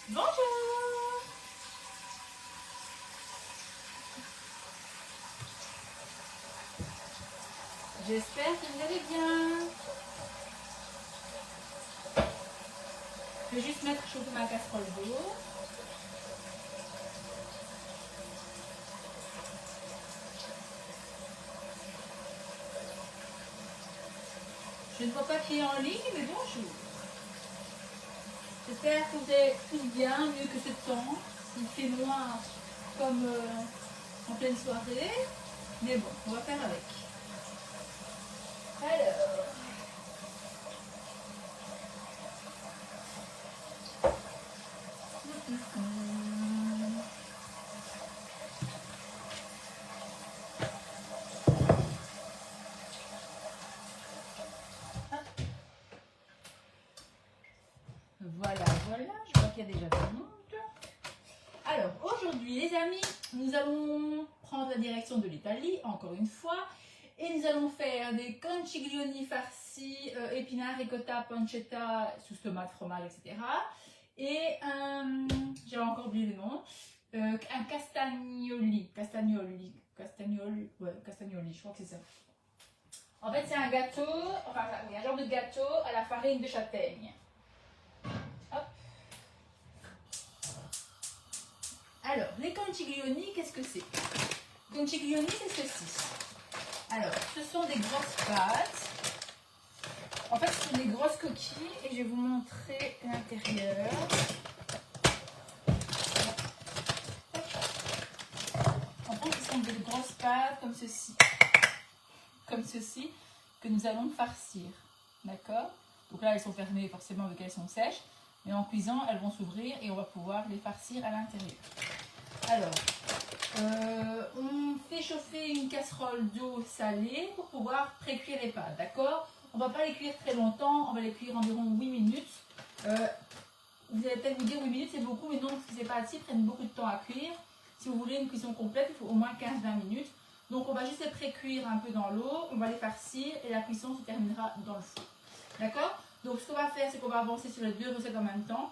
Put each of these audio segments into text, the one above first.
Bonjour. J'espère que vous allez bien. Je vais juste mettre chauffer ma casserole d'eau. Je ne vois pas qui est en ligne, mais bonjour. J'espère que vous allez tous bien, mieux que ce temps. Il fait noir comme en pleine soirée. Mais bon, on va faire avec. Alors. Voilà, je vois qu'il y a déjà tout le monde. Alors, aujourd'hui, les amis, nous allons prendre la direction de l'Italie, encore une fois, et nous allons faire des conchiglioni farcis, épinards, ricotta, pancetta, sauce tomate, fromage, etc. Et j'ai encore oublié le nom, un castagnoli, je crois que c'est ça. En fait, c'est un gâteau, enfin, oui, un genre de gâteau à la farine de châtaigne. Hop. Alors, les conchiglioni, qu'est-ce que c'est? Conchiglioni, c'est ceci. Alors, ce sont des grosses pâtes. En fait, ce sont des grosses coquilles et je vais vous montrer l'intérieur. En fait, ce sont des grosses pâtes comme ceci. Comme ceci, que nous allons farcir. D'accord? Donc là, elles sont fermées forcément vu qu'elles sont sèches. Mais en cuisant, elles vont s'ouvrir et on va pouvoir les farcir à l'intérieur. Alors, on fait chauffer une casserole d'eau salée pour pouvoir pré-cuire les pâtes, d'accord? On ne va pas les cuire très longtemps, on va les cuire environ 8 minutes. Vous allez peut-être vous dire 8 minutes c'est beaucoup, mais non, parce que ces pâtes-ci prennent beaucoup de temps à cuire. Si vous voulez une cuisson complète, il faut au moins 15-20 minutes. Donc on va juste les pré-cuire un peu dans l'eau, on va les farcir et la cuisson se terminera dans le four. D'accord? Donc ce qu'on va faire, c'est qu'on va avancer sur les deux recettes en même temps.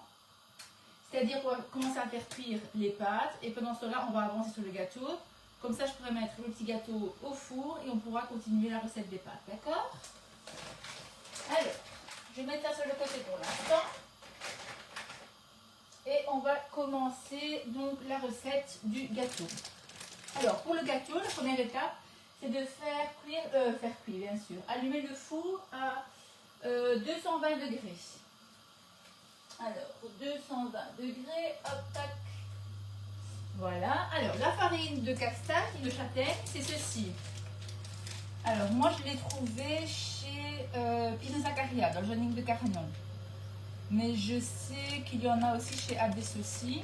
C'est-à-dire qu'on va commencer à faire cuire les pâtes et pendant cela, on va avancer sur le gâteau. Comme ça, je pourrais mettre le petit gâteau au four et on pourra continuer la recette des pâtes. D'accord? Alors, je vais mettre ça sur le côté pour l'instant. Et on va commencer donc la recette du gâteau. Alors, pour le gâteau, la première étape, c'est de faire cuire bien sûr, allumer le four à 220 degrés. Alors, 220 degrés, hop, tac. Voilà. Alors, la farine de castagne, de châtaigne, c'est ceci. Alors, moi, je l'ai trouvé chez Pino Zaccaria, dans le Jeannick de Carignan. Mais je sais qu'il y en a aussi chez Abbesse aussi.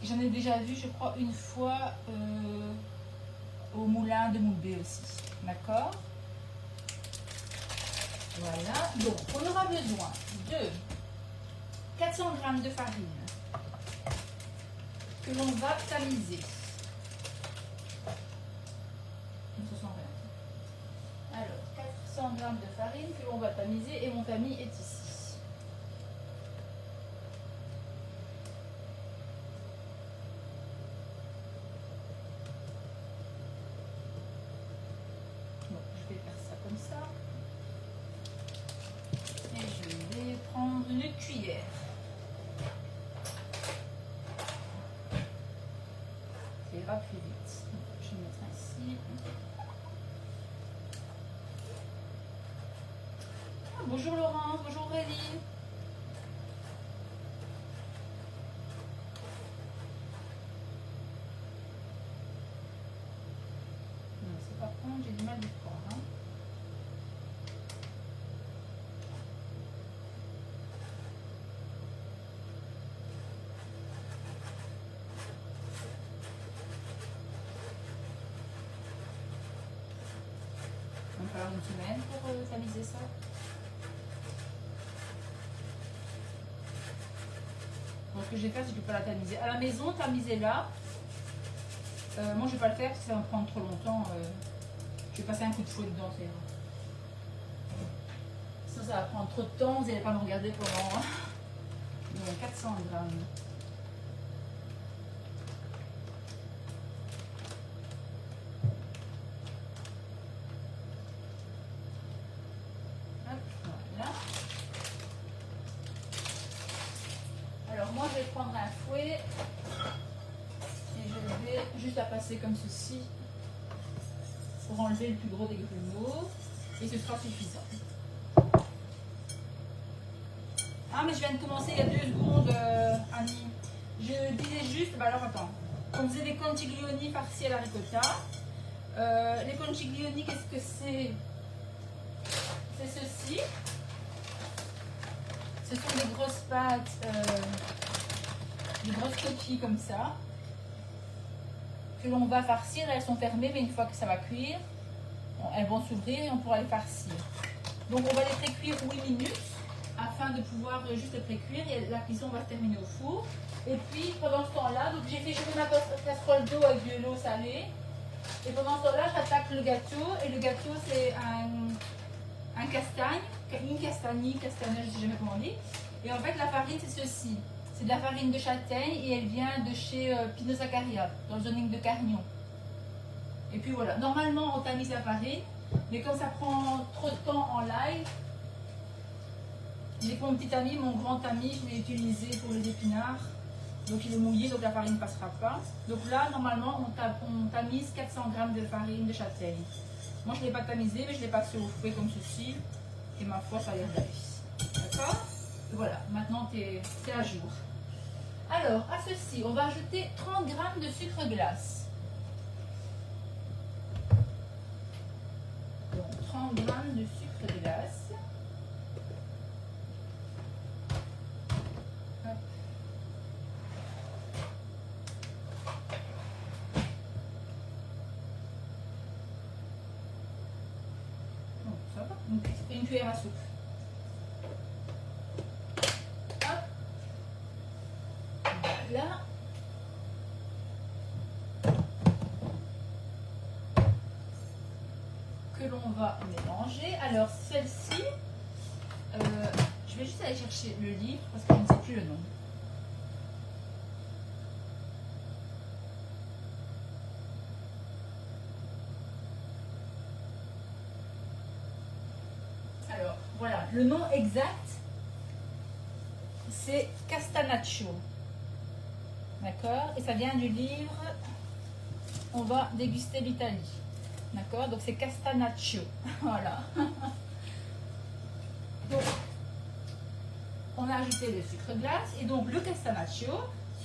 J'en ai déjà vu, je crois, une fois au moulin de Moulbé aussi. D'accord? Voilà. Donc, on aura besoin de 400 g de farine que l'on va tamiser. 120. Alors, 400 g de farine que l'on va tamiser et mon tamis est ici. Bon, je vais faire ça comme ça. Et je vais prendre une cuillère. Ça ira plus vite. Je vais mettre ici. Ah, bonjour Laurence, bonjour Aurélie. Non, c'est pas prendre, j'ai du mal à le prendre. Hein. Il va falloir une semaine pour tamiser ça. Donc, ce que je vais faire, c'est que je ne vais pas la tamiser. À la maison, tamisez-la. Moi, je ne vais pas le faire parce que ça va me prendre trop longtemps. Je vais passer un coup de fouet dedans. Ça va prendre trop de temps. Vous n'allez pas me regarder pendant. Donc, 400 grammes. Alors moi je vais prendre un fouet et je vais juste la passer comme ceci pour enlever le plus gros des grumeaux et ce sera suffisant. Ah mais je viens de commencer il y a 2 secondes Annie. Je disais juste, bah alors attends, on faisait des contiglioni farcis à la ricotta. Les contiglioni, qu'est-ce que c'est? C'est ceci. Ce sont des grosses pâtes, des grosses coquilles comme ça, que l'on va farcir. Elles sont fermées, mais une fois que ça va cuire, elles vont s'ouvrir et on pourra les farcir. Donc on va les pré-cuire 8 minutes afin de pouvoir juste les pré-cuire et la cuisson va se terminer au four. Et puis pendant ce temps-là, donc j'ai fait chauffer ma casserole d'eau avec de l'eau salée. Et pendant ce temps-là, j'attaque le gâteau. Et le gâteau, c'est un castagne, une castagne, je ne sais jamais comment on dit. Et en fait, la farine, c'est ceci. C'est de la farine de châtaigne et elle vient de chez Pinot Zaccaria, dans le zoning de Carignan. Et puis voilà, normalement, on tamise la farine, mais comme ça prend trop de temps en live, j'ai mon petit ami, mon grand ami, je l'ai utilisé pour les épinards. Donc il est mouillé, donc la farine ne passera pas. Donc là, normalement, on tamise 400 g de farine de châtaigne. Moi, je ne l'ai pas tamisé, mais je l'ai passé au fouet comme ceci. Et ma foi, ça a l'air d'aller. D'accord? Voilà, maintenant, c'est à jour. Alors, à ceci, on va ajouter 30 g de sucre glace. Donc, 30 g de sucre glace. Donc, une cuillère à soupe. Hop. Voilà. Que l'on va mélanger. Alors, celle-ci, je vais juste aller chercher le livre parce que je ne sais plus le nom. Alors, voilà, le nom exact, c'est Castanaccio. D'accord? Et ça vient du livre On va déguster l'Italie. D'accord? Donc c'est Castanaccio. Voilà. Donc, on a ajouté le sucre glace et donc le Castanaccio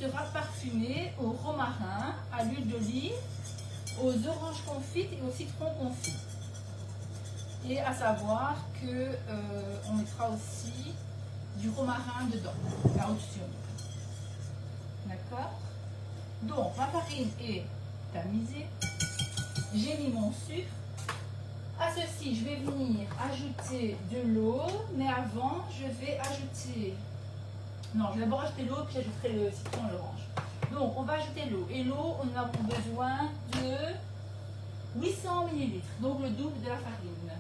sera parfumé au romarin, à l'huile d'olive, aux oranges confites et au citron confit. Et à savoir que on mettra aussi du romarin dedans, à option. D'accord? Donc ma farine est tamisée. J'ai mis mon sucre. À ceci, je vais venir ajouter de l'eau, mais avant, je vais ajouter... Non, je vais d'abord ajouter l'eau, puis j'ajouterai le citron et l'orange. Donc, on va ajouter l'eau. Et l'eau, on a besoin de 800 ml, donc le double de la farine.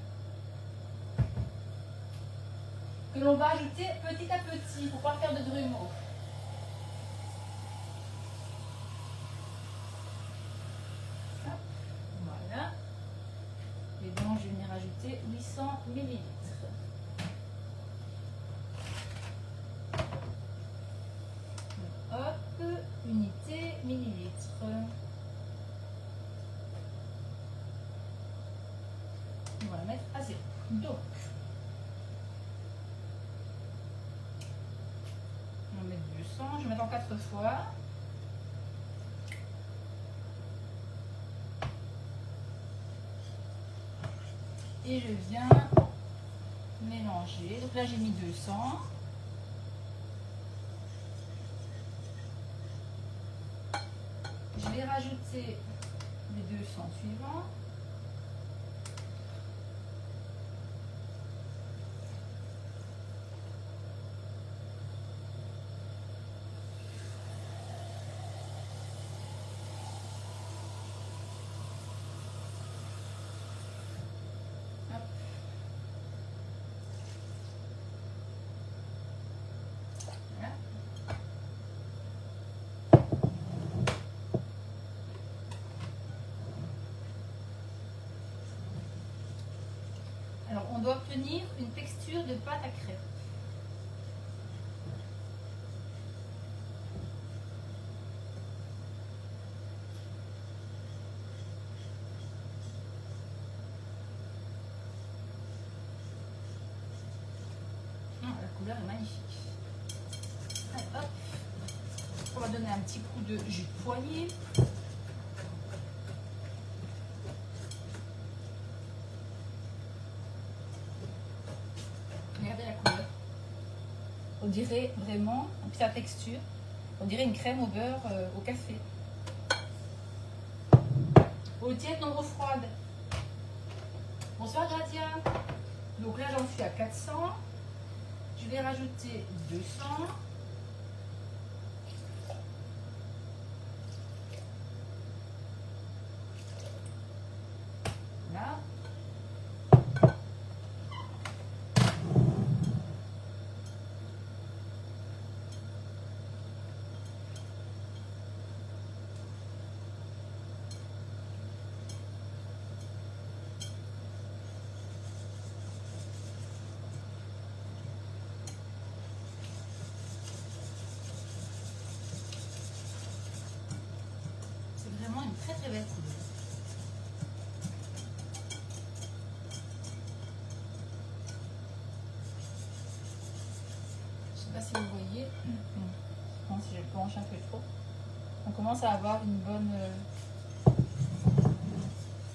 Que l'on va ajouter petit à petit, pour ne pas faire de grumeaux. Voilà. Et donc, je vais venir ajouter 800 ml. Hop, unité, millilitres. On va la mettre à 0. Donc, on va mettre 200. Je vais mettre en 4 fois. Et je viens mélanger. Donc là, j'ai mis 200. Je vais rajouter les 200 suivants. Hop. Voilà. Alors, on doit obtenir une texture de pâte à crêpes. couleur est magnifique. Allez, hop. On va donner un petit coup de jus de poirier. Regardez la couleur. On dirait vraiment, et puis sa texture, on dirait une crème au beurre au café. Eau tiède, non eau froide. Bonsoir Gradia. Donc là j'en suis à 400. Je vais rajouter 200. Là. Une très très belle couleur. Je ne sais pas si vous voyez. Je pense que je penche un peu trop. On commence à avoir une bonne...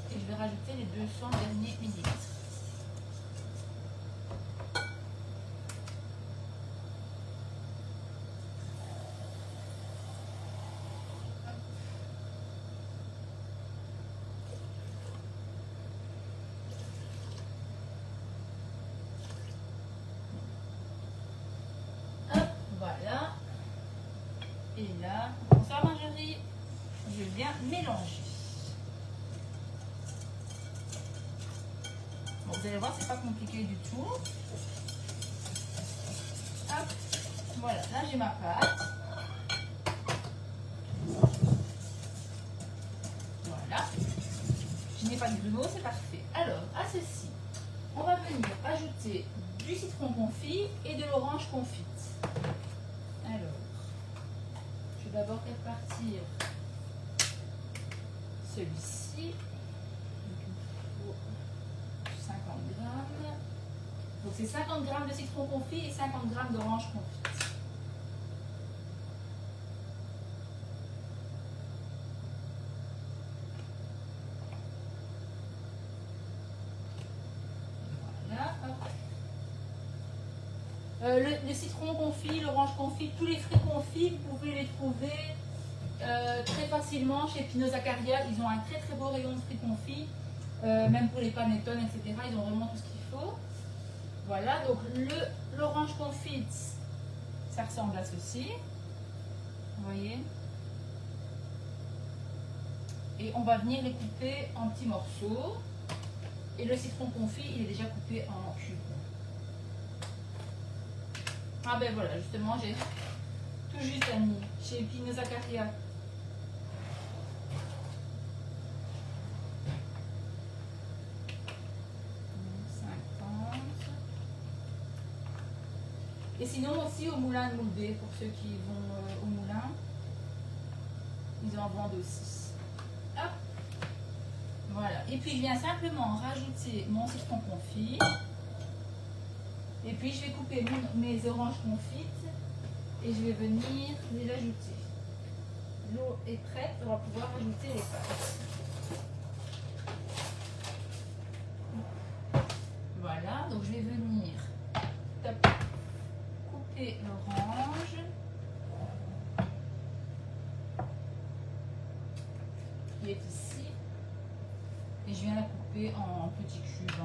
Et je vais rajouter les 200 derniers millilitres. Voilà. Et là, bonsoir Marjorie. Je viens mélanger. Bon, vous allez voir, c'est pas compliqué du tout. Hop. Voilà, là j'ai ma pâte. Voilà. Je n'ai pas de grumeaux, c'est parfait. Alors, à ceci, on va venir ajouter du citron confit et de l'orange confite. Alors, je vais d'abord répartir celui-ci. Donc, il me faut 50 grammes. Donc, c'est 50 grammes de citron confit et 50 grammes d'orange confite. Voilà, hop. Le citron confit, l'orange confit, tous les fruits confits, vous pouvez les trouver très facilement chez Pinot Zaccaria. Ils ont un très très beau rayon de fruits confits, même pour les panettone, etc. Ils ont vraiment tout ce qu'il faut. Voilà, donc l'orange confite, ça ressemble à ceci. Vous voyez? Et on va venir les couper en petits morceaux. Et le citron confit, il est déjà coupé en cubes. Ah ben voilà, justement, j'ai tout juste mis chez Pinot Zaccaria. Et sinon aussi au moulin de Moudé, pour ceux qui vont au moulin, ils en vendent aussi. Hop. Voilà. Et puis je viens simplement rajouter mon citron confit. Et puis je vais couper mes oranges confites et je vais venir les ajouter. L'eau est prête, on va pouvoir ajouter les pâtes. Voilà, donc je vais venir couper l'orange. Qui est ici. Et je viens la couper en petits cubes.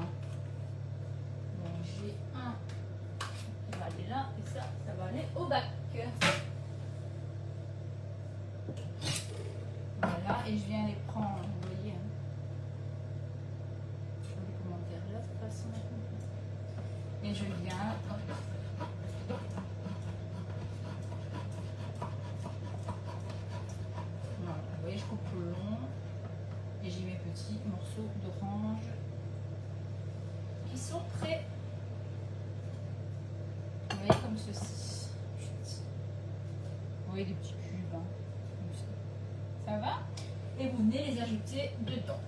Donc j'ai un qui va aller là et ça va aller au bac. Voilà, et je viens les prendre, vous voyez. Je vois les commentaires là, de toute façon. Et je viens. Voilà, vous voyez, je coupe le long. Et j'ai mes petits morceaux d'orange qui sont prêts. Vous voyez, comme ceci. Vous voyez des petits cubes, hein, comme ça. Ça va? Et vous venez les ajouter dedans.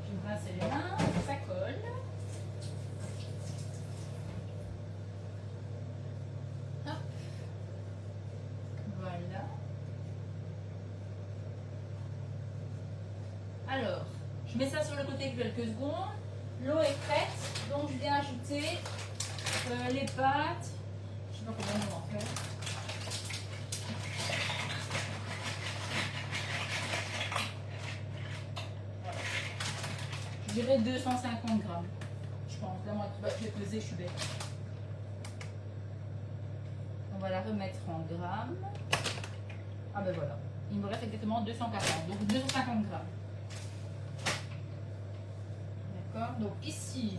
Je brasse les mains, ça colle. Je mets ça sur le côté quelques secondes. L'eau est prête, donc je viens ajouter les pâtes. Je ne sais pas combien on va en faire. Voilà. Je dirais 250 grammes. Je pense, vraiment, je vais peser, je suis bête. On va la remettre en grammes. Ah ben voilà, il me reste exactement 240, donc 250 grammes. D'accord, donc ici,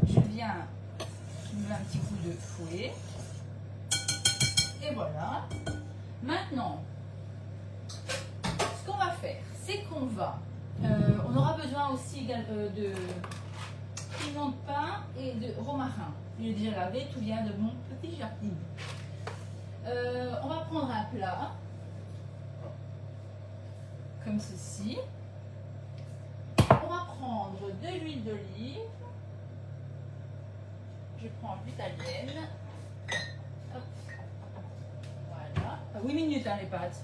je viens, je mets un petit coup de fouet. Et voilà. Maintenant, ce qu'on va faire, c'est qu'on va, on aura besoin aussi de piment de pain et de romarin. Il est déjà lavé, tout vient de mon petit jardin. On va prendre un plat, comme ceci. On va prendre de l'huile d'olive. Je prends l'italienne. Voilà. 8 minutes hein, les pâtes.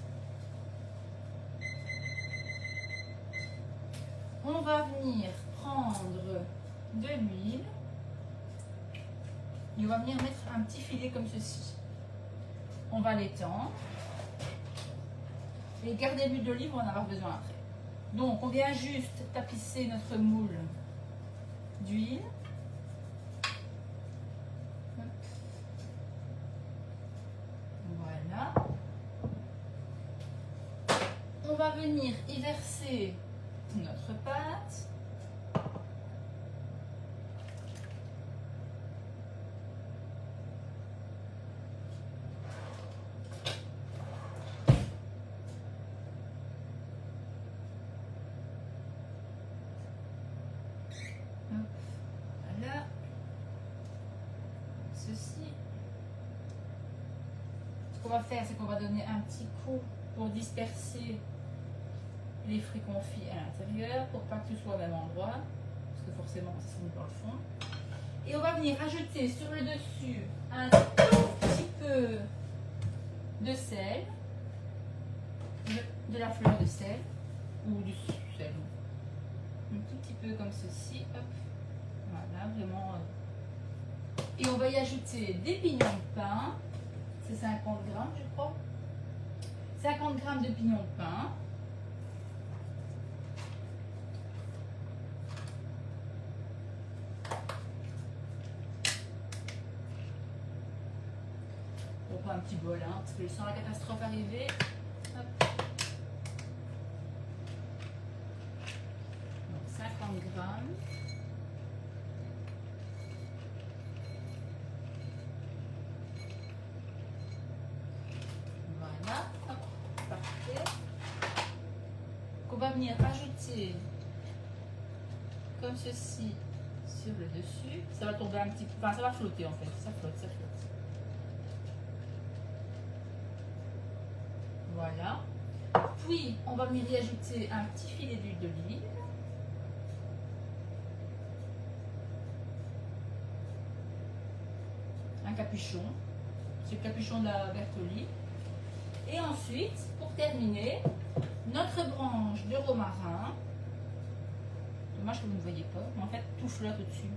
On va venir prendre de l'huile. Et on va venir mettre un petit filet comme ceci. On va l'étendre. Et garder l'huile d'olive, on va en avoir besoin après. Donc, on vient juste tapisser notre moule d'huile. Voilà. On va venir y verser notre pâte. Voilà. Ceci. Ce qu'on va faire, c'est qu'on va donner un petit coup pour disperser les fruits confits à l'intérieur pour pas que tout soit au même endroit, parce que forcément ça finit par le fond. Et on va venir ajouter sur le dessus un tout petit peu de sel, de la fleur de sel ou du sel, un tout petit peu comme ceci. Hop. Voilà, vraiment. Et on va y ajouter des pignons de pain, c'est 50 grammes je crois, 50 grammes de pignons de pain. Un petit bol, hein, parce que je sens la catastrophe arriver. Hop. Donc 50 grammes. Voilà, hop, parfait. On va venir ajouter comme ceci sur le dessus. Ça va tomber un petit peu, enfin ça va flotter en fait, ça flotte, ça flotte. Voilà. Puis, on va venir y ajouter un petit filet d'huile d'olive. Un capuchon. C'est le capuchon de la Bertolli. Et ensuite, pour terminer, notre branche de romarin. Dommage que vous ne voyez pas, mais en fait, tout flotte au-dessus.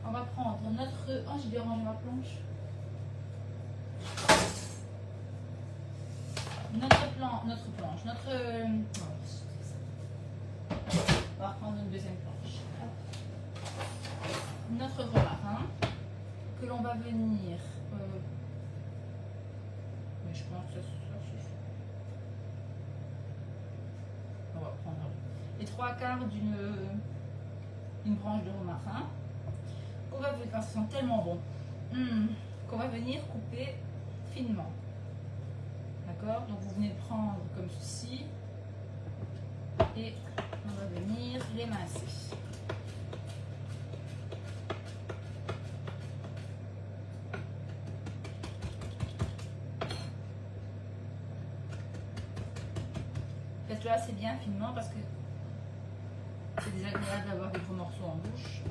On va prendre notre... Oh, j'ai dérangé ma planche. On va reprendre une deuxième planche. Notre romarin que l'on va venir. Mais je pense que ça suffit. On va prendre les 3/4 d'une branche de romarin. On va venir, ça sent tellement bon. Qu'on va venir couper finement. D'accord? Donc vous venez de prendre comme ceci et on va venir l'émincer. Faites-le assez bien finement parce que c'est désagréable d'avoir des gros morceaux en bouche.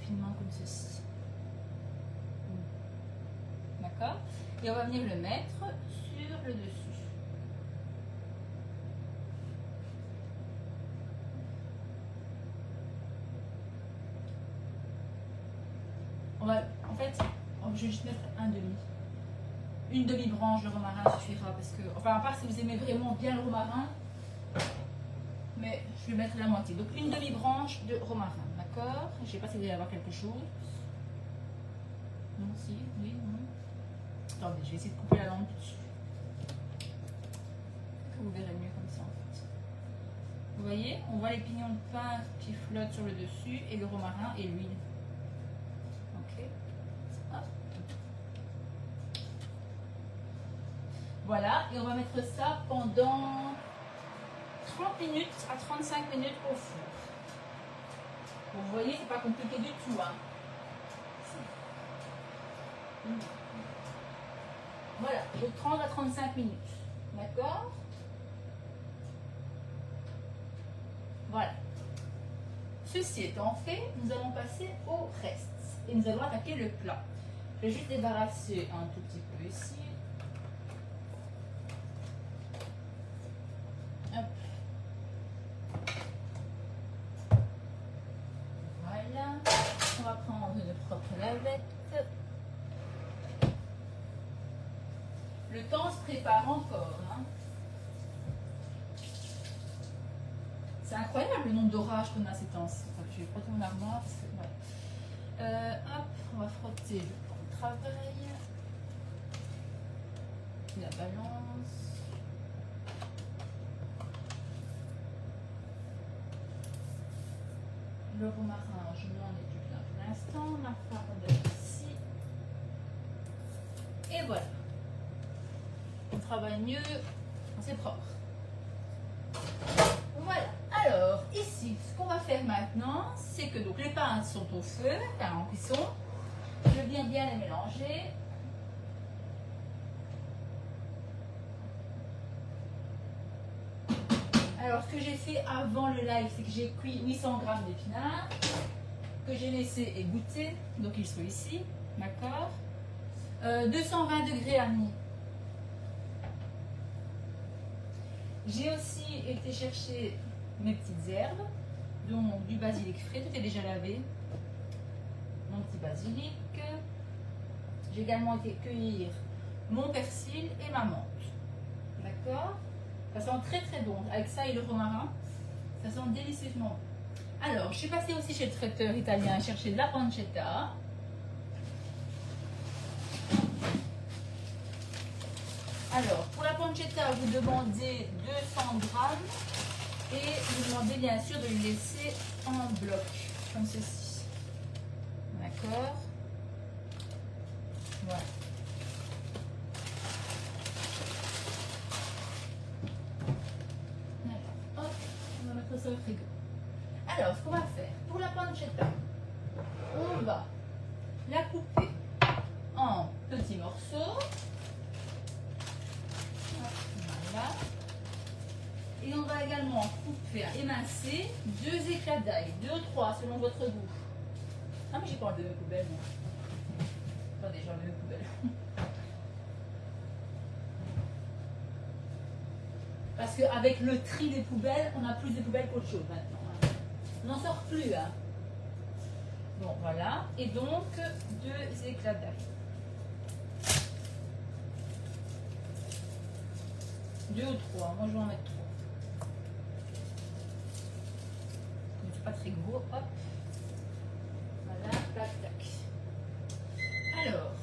Finement comme ceci. Et on va venir le mettre sur le dessus. On va, en fait, je vais juste mettre une demi-branche de romarin suffira parce que, enfin à part si vous aimez vraiment bien le romarin, mais je vais mettre la moitié. Donc une demi-branche de romarin, d'accord? Je ne sais pas si vous allez avoir quelque chose. Non, si, oui, non. Attendez, je vais essayer de couper la lampe dessus. Vous verrez mieux comme ça en fait. Vous voyez, on voit les pignons de pain qui flottent sur le dessus et le romarin et l'huile. Ok. Hop. Voilà, et on va mettre ça pendant 30 minutes à 35 minutes au four. Vous voyez, c'est pas compliqué du tout. Hein. Voilà, de 30 à 35 minutes. D'accord? Voilà. Ceci étant fait, nous allons passer au reste. Et nous allons attaquer le plat. Je vais juste débarrasser un tout petit peu ici. Hop. Voilà. On va prendre une propre lavette. Le temps se prépare encore. Hein. C'est incroyable le nombre d'orages qu'on a ces temps-ci. Enfin, je vais frotter mon armoire. Parce que, ouais. Hop, on va frotter le plan de travail. La balance. Le romarin, je n'en ai plus plein pour l'instant. Ma farde ici. Et voilà. On travaille mieux quand c'est propre. Voilà. Alors, ici, ce qu'on va faire maintenant, c'est que donc les pâtes sont au feu, enfin en cuisson. Je viens bien les mélanger. Alors, ce que j'ai fait avant le live, c'est que j'ai cuit 800 g d'épinards, que j'ai laissé égoutter, donc ils sont ici, d'accord. 220 degrés à mi. J'ai aussi été chercher mes petites herbes, dont du basilic frais, tout est déjà lavé. Mon petit basilic. J'ai également été cueillir mon persil et ma menthe. D'accord? Ça sent très très bon. Avec ça et le romarin, ça sent délicieusement bon. Alors, je suis passée aussi chez le traiteur italien chercher de la pancetta. Alors, pour la pancetta, vous demandez 200 grammes et vous demandez bien sûr de le laisser en bloc, comme ceci. D'accord? Voilà. Alors, hop, on va mettre ça au frigo. Alors, ce qu'on va faire, pour la pancetta, on va la couper en petits morceaux. Voilà. Et on va également couper, émincer 2 éclats d'ail, 2 ou 3 selon votre goût. Ah mais j'ai pas enlevé mes poubelles moi. Attendez, j'ai enlevé mes poubelles. Parce qu'avec le tri des poubelles, on a plus de poubelles qu'autre chose maintenant. Hein. On n'en sort plus. Hein. Bon voilà. Et donc 2 éclats d'ail. 2 ou 3, moi je vais en mettre 3. C'est pas très gros, hop. Voilà, tac, tac. Alors,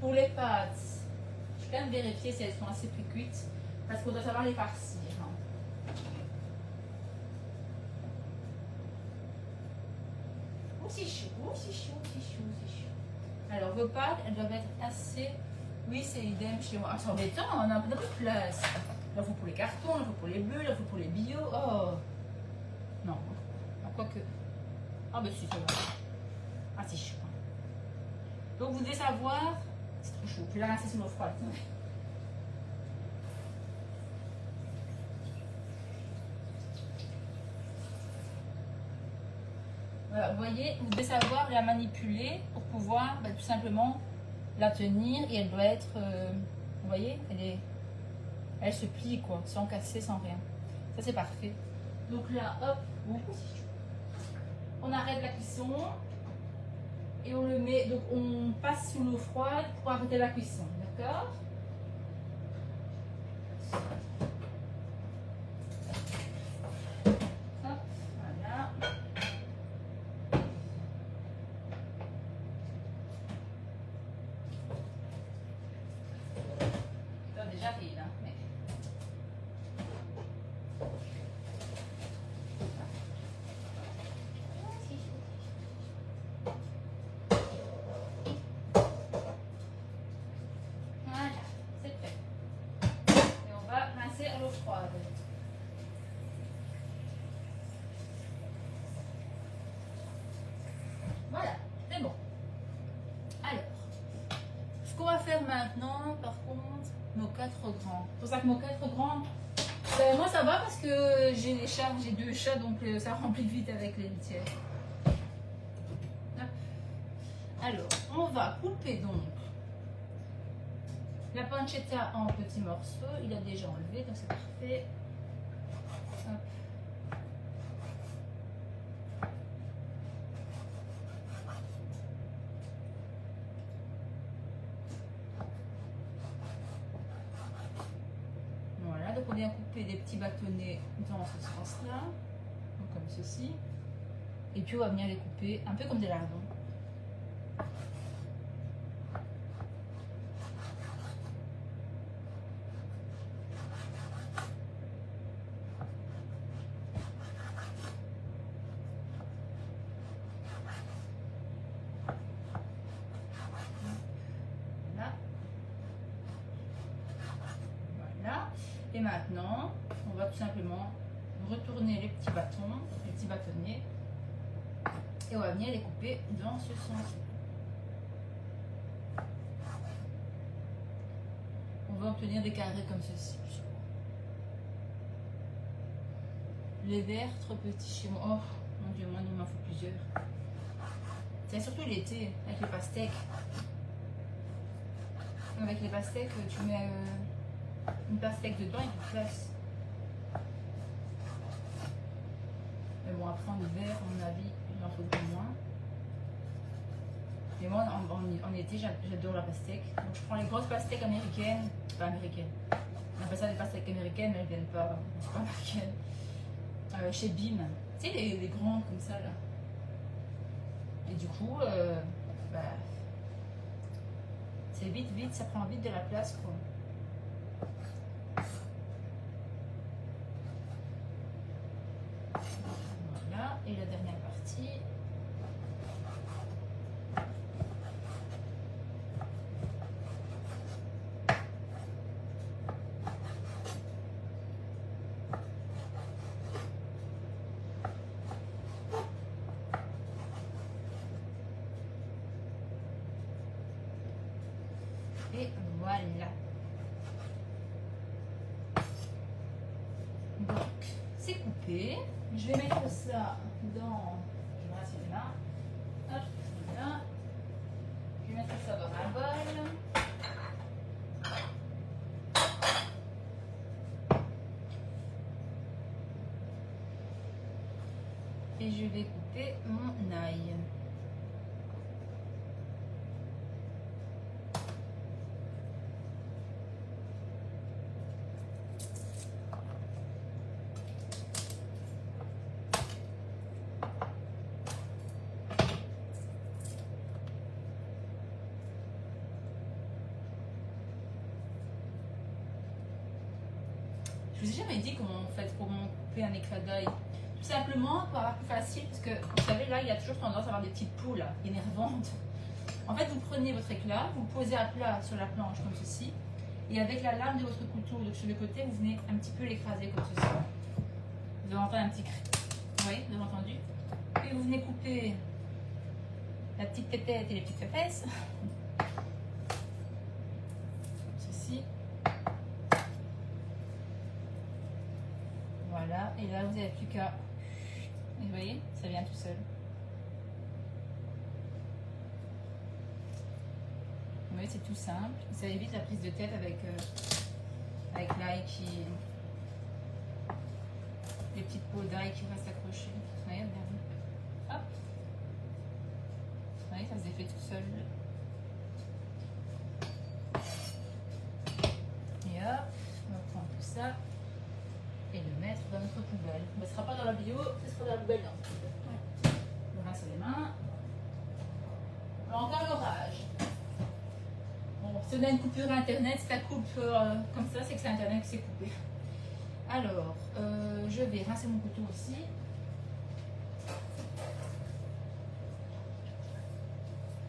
pour les pâtes, je vais quand même vérifier si elles sont assez cuites, parce qu'on doit savoir les farcir. Hein. Aussi chaud, aussi chaud, aussi chaud, aussi chaud. Alors vos pâtes, elles doivent être assez... Oui, c'est idem chez moi. Ah, c'est embêtant, on a un peu de place. Il en faut pour les cartons, il en faut pour les bleus, il en faut pour les bio. Oh non, quoique. Ah, ben si, ça va. Ah, c'est chaud. Donc, vous devez savoir. C'est trop chaud. Je vais la rincer sous l'eau froide. Voilà, vous voyez, vous devez savoir la manipuler pour pouvoir tout simplement la tenir et elle doit être, vous voyez, elle se plie quoi, sans casser, sans rien. Ça c'est parfait. Donc là, hop, on arrête la cuisson et on le met, donc on passe sous l'eau froide pour arrêter la cuisson, d'accord? Hop, voilà. Ça déjà vide, hein, mais... Voilà, c'est fait. Et on va rincer à l'eau froide. Voilà, c'est bon. Alors, ce qu'on va faire maintenant, par contre, nos 4 grands. C'est pour ça que nos 4 grands, ben, moi ça va parce que j'ai des chats, j'ai 2 chats, donc ça remplit vite avec les litières. Hop. Alors, on va couper donc la pancetta en petits morceaux. Il a déjà enlevé, donc c'est parfait. Hop. Voilà, donc on vient couper des petits bâtonnets dans ce sens-là, comme ceci. Et puis on va venir les couper un peu comme des lardons. Et maintenant, on va tout simplement retourner les petits bâtons, les petits bâtonnets, et on va venir les couper dans ce sens. On va obtenir des carrés comme ceci. Les verres trop petits chez moi. Oh mon dieu, moi il m'en faut plusieurs. C'est surtout l'été avec les pastèques. Avec les pastèques, tu mets une pastèque dedans et tu places. Mais bon, après en hiver, à mon avis, il en faudrait moins. Mais moi, en été, j'adore la pastèque. Donc je prends les grosses pastèques américaines. Pas américaines. On appelle ça des pastèques américaines, mais elles viennent pas. C'est pas américaines. Chez Bim. Tu sais, les grands comme ça là. Et du coup, bah, c'est vite, ça prend vite de la place quoi. Voilà, et la dernière partie. Et voilà. Donc, c'est coupé. Je vais mettre ça dans... Je me rassure là. Hop, voilà. Je vais mettre ça dans un bol. Et je vais couper mon ail. Je vous ai jamais dit comment couper un éclat d'ail. Tout simplement pour avoir plus facile, parce que vous savez là il y a toujours tendance à avoir des petites poules là, énervantes. En fait vous prenez votre éclat, vous le posez à plat sur la planche comme ceci, et avec la lame de votre couteau donc sur le côté vous venez un petit peu l'écraser comme ceci. Vous allez entendre un petit cri. Oui, vous avez entendu. Puis vous venez couper la petite tête et les petites fesses. Ceci. Voilà, et là vous n'avez plus qu'à... Vous voyez, ça vient tout seul. Vous Oui, c'est tout simple. Ça évite la prise de tête avec l'ail qui... Les petites peaux d'ail qui restent accrochées. Oui, regardez. Hop. Oui, ça se défait tout seul. Et hop, on va prendre tout ça et le mettre dans notre poubelle. Mais ce ne sera pas dans la bio, ce sera dans la poubelle. Ouais. Le rince sur les mains. Encore l'orage. Bon, si on a une coupure internet, si ça coupe comme ça, c'est que c'est internet qui s'est coupé. Alors, je vais rincer mon couteau aussi.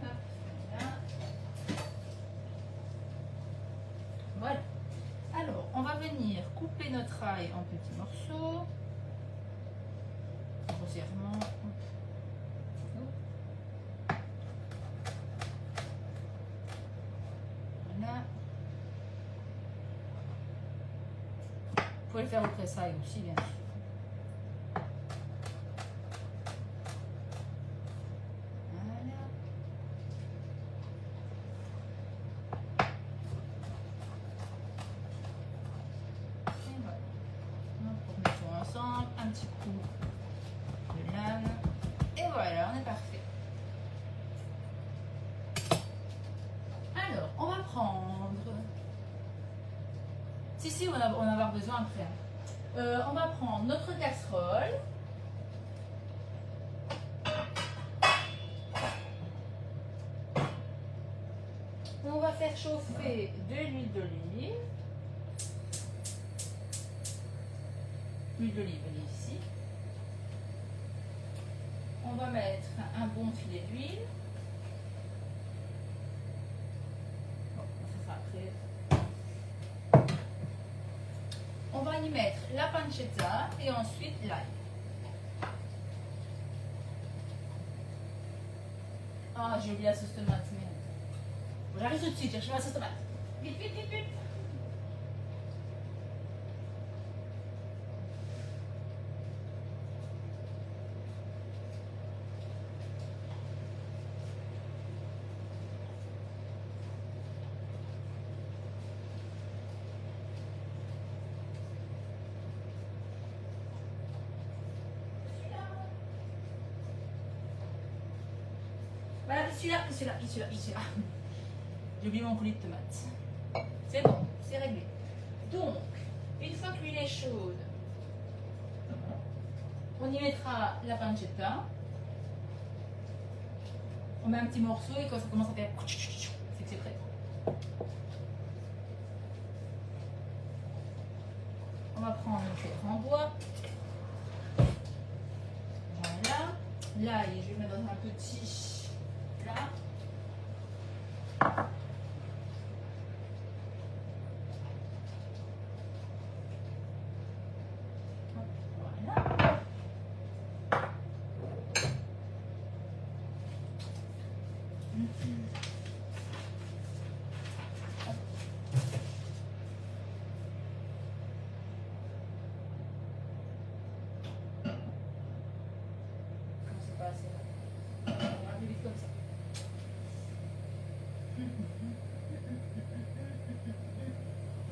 Hop, voilà. Voilà. Alors, on va venir couper notre ail en petits morceaux. Grossièrement. Voilà. Vous pouvez le faire au pressail aussi, bien sûr. Voilà. Et voilà. On met tout ensemble, un petit coup de lame. Et voilà, on est parfait. Alors, on va prendre... Si, on va en avoir besoin après. On va prendre notre casserole. On va faire chauffer de l'huile d'olive. L'huile d'olive, elle est ici. On va mettre un bon filet d'huile. Bon, ça sera après. On va y mettre la pancetta et ensuite l'ail. Ah, j'ai oublié la sauce tomate. Mais... Bon, j'arrive tout de suite, chercher la sauce tomate. Vite, vite, vite, vite. Voilà, celui-là. J'ai oublié mon coulis de tomate. C'est bon, c'est réglé. Donc, une fois que l'huile est chaude, on y mettra la pancetta. On met un petit morceau et quand ça commence à faire, c'est que c'est prêt. On va prendre une cuillère en bois. Voilà. L'ail, je vais le mettre dans un petit plat. Voilà. C'est pas assez. On va plus vite comme ça.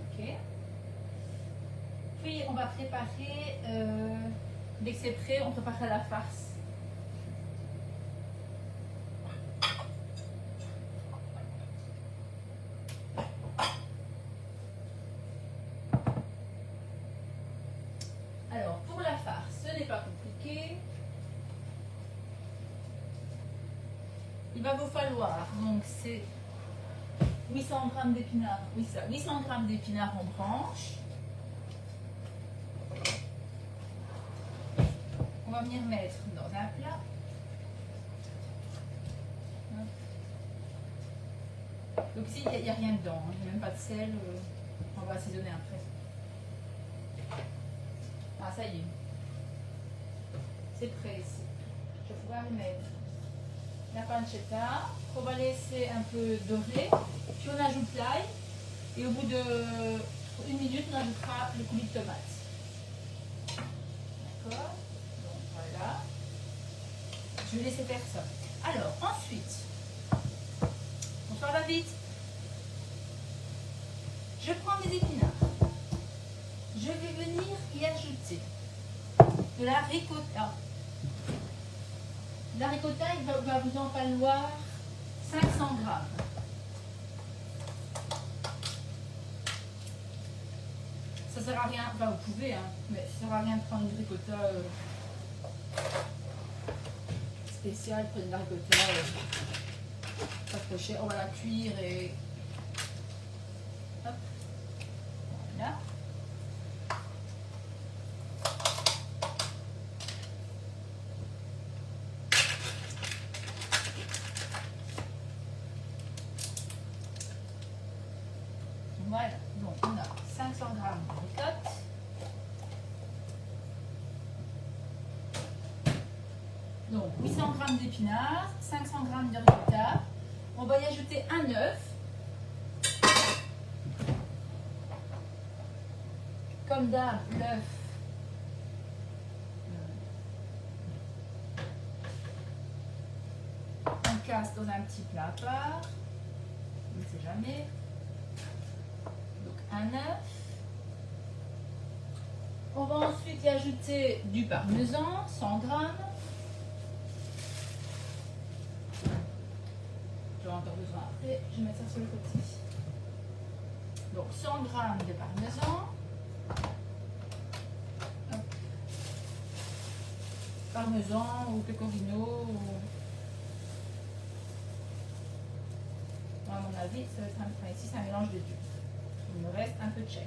Ok. Puis on va préparer, dès que c'est prêt, on préparera la farce. Alors pour la farce, ce n'est pas compliqué. Il va vous falloir, donc c'est 800 g d'épinards, oui ça, 800 g d'épinards en branches. On va venir mettre dans un plat. Donc ici, il n'y a rien dedans, il n'y a même pas de sel, on va assaisonner après. Ah ça y est, c'est prêt ici. Je vais pouvoir y mettre la pancetta, qu'on va laisser un peu dorer, puis on ajoute l'ail et au bout de 1 minute on ajoutera le coulis de tomate. D'accord? Donc voilà, je vais laisser faire ça. Alors ensuite, on va vite, de la ricotta. La ricotta, il va vous en falloir 500 grammes. Ça sert à rien, enfin vous pouvez, hein, mais ça sert à rien de prendre du ricotta spécial. Prenez de la ricotta pas trop cher. On va la cuire et hop, voilà. Voilà, donc on a 500 grammes de ricotta. Donc 800 grammes d'épinards, 500 grammes de ricotta. On va y ajouter un œuf. Comme d'hab, l'œuf. On casse dans un petit plat à part. On ne sait jamais. Donc un œuf. On va ensuite y ajouter du parmesan, 100 grammes. J'aurai encore besoin après, je vais mettre ça sur le côté. Donc 100 grammes de parmesan. Hop. Parmesan ou pecorino. À mon avis, ça va être ici c'est un mélange de deux. Il me reste un peu de tchèque.